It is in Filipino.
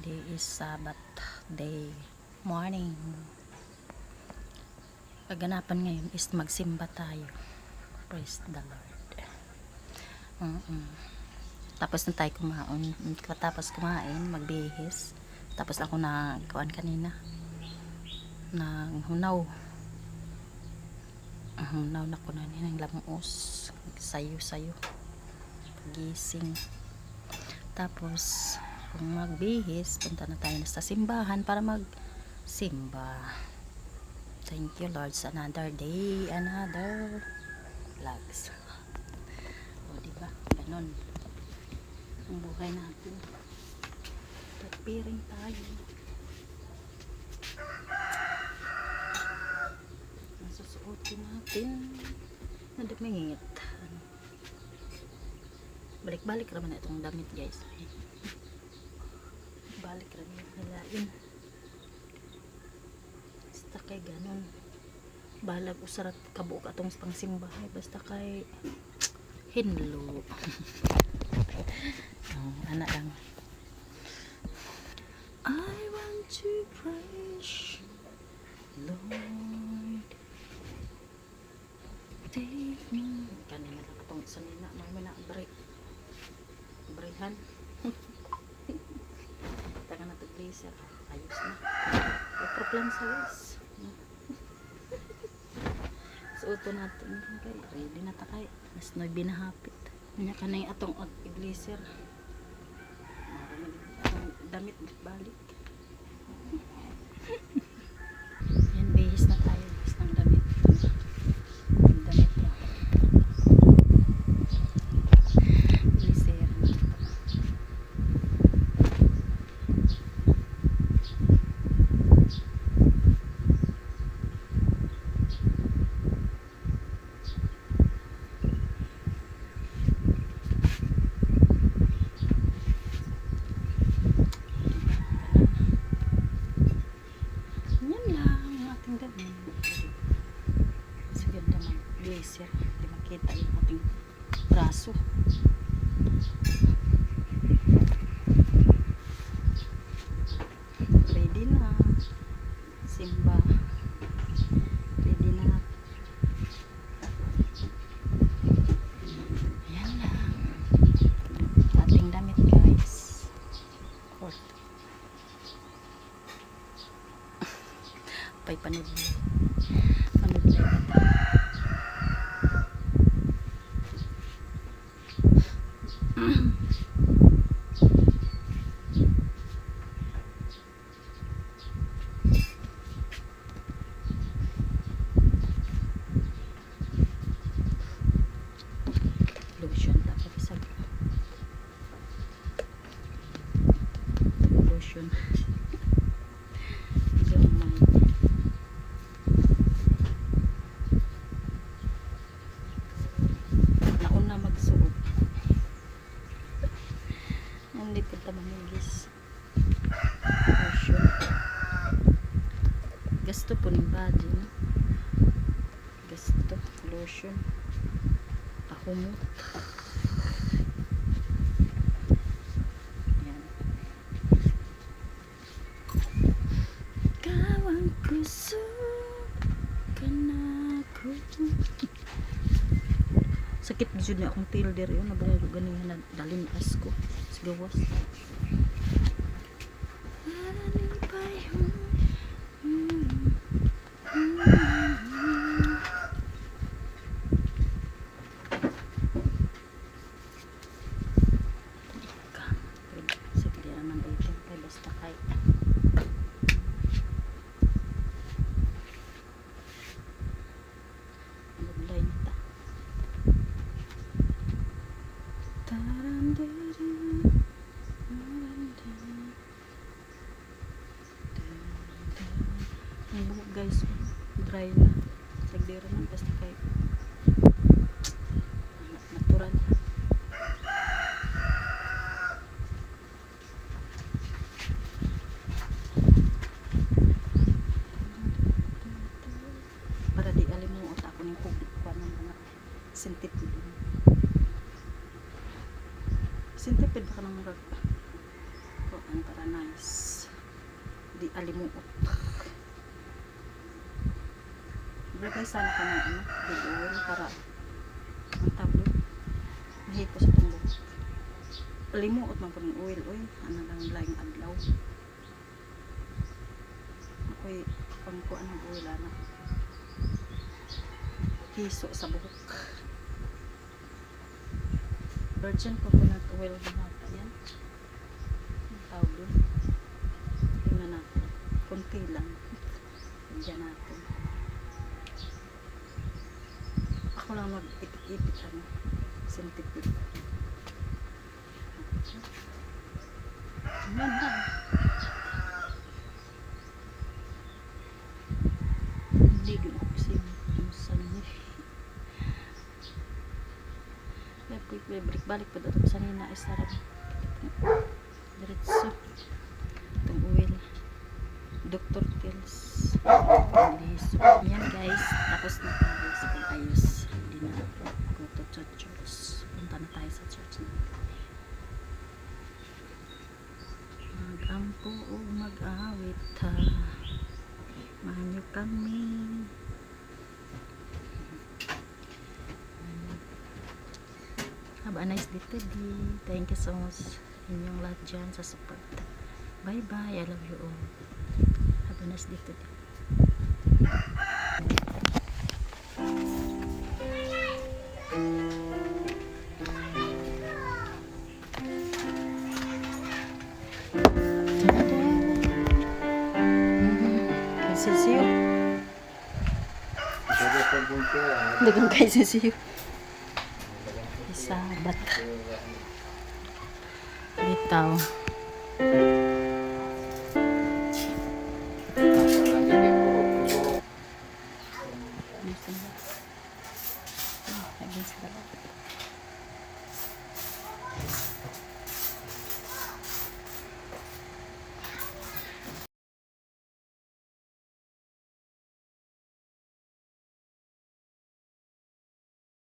Today is Sabbath day morning. Kaganapan ngayon is magsimba tayo. Praise the Lord. Tapos na tayo kumain. Tapos kumain, magbihis. Tapos ako na kuan kanina. Nang hunaw. Hunaw na ko na ng lamos. Sayo-sayo. Gising. Tapos kung magbihis, punta na tayo sa simbahan para magsimba. Thank you Lord sa another day, another vlogs. O diba, ganon ang buhay natin. Preparing tayo. Nasusuotin natin na damit. Balik-balik naman na itong damit guys. Balik naman nila yun. Basta kay ganon. Balag usarat kabuok atong pangsimbahay. Basta kay hinlo. Anak lang. I want to praise Lord. Take me. Kanina lang itong sanina. May na break. Brehan. Taka na ito blazer. Ayos na. May problem sa waist. Suoto natin. Okay, ready na takay. Mas noy binahapit. Kanya ka na yung atong blazer. Damit balik. Yan, bihis na tayo. Bihis ng damit. Damit na. Blazer na ito. Blazer, hindi makita yung ating braso. Ready na simba, ready na. Ayan lang ating damit guys. Pay panood lang. Lotion dapat isag. Lotion. Nauna magsuot. Hindi ko tamamigis. Lotion. Gasto po ng body. No? Gasto. Lotion. Pahumot. Yan. Kawang kuso ka na ko. Sakit jud na akong tilder yun. Nabungo ganyan na dalin asko. Sigawas. Basta kay maglay nita ang buhok guys dry na sagdira na basta kay natural. Para di alimuot ako ng public pa ng mga centipede. Centipede ba ka ng mga para nice. Di alimuot. Ilagay sana ka ng ano, big oil para ang tablo. Mahit ko sa tumbok. Alimuot man ko ng oil. Uy, ano lang laing adlaw. Ako'y pangkuan ng oil anak. Piso sa buhok. Virgin coconut oil binata yan. Ang tawag doon. Tingnan natin. Kunti lang. Diyan natin. Ako lang mag-ipit-ipit ano. Centipede. Ayan na. Hindi ko kasi musan niya. Balik balik pa dapat sa nina ay sarap. Diretso. Itong oil. Dr. Pills. Yan guys. Tapos na tayo sa pag-ayos. Hindi na go to church. Punta na tayo sa church na. Mag-ampo o mag-awit ha. Manyo kami. Have a nice day today. Thank you so much inyong lahat dyan sa support. Bye bye. I love you all. Have a nice day today. Sisiyo. Dagang kay sisiyo. Isabat. Bitaw.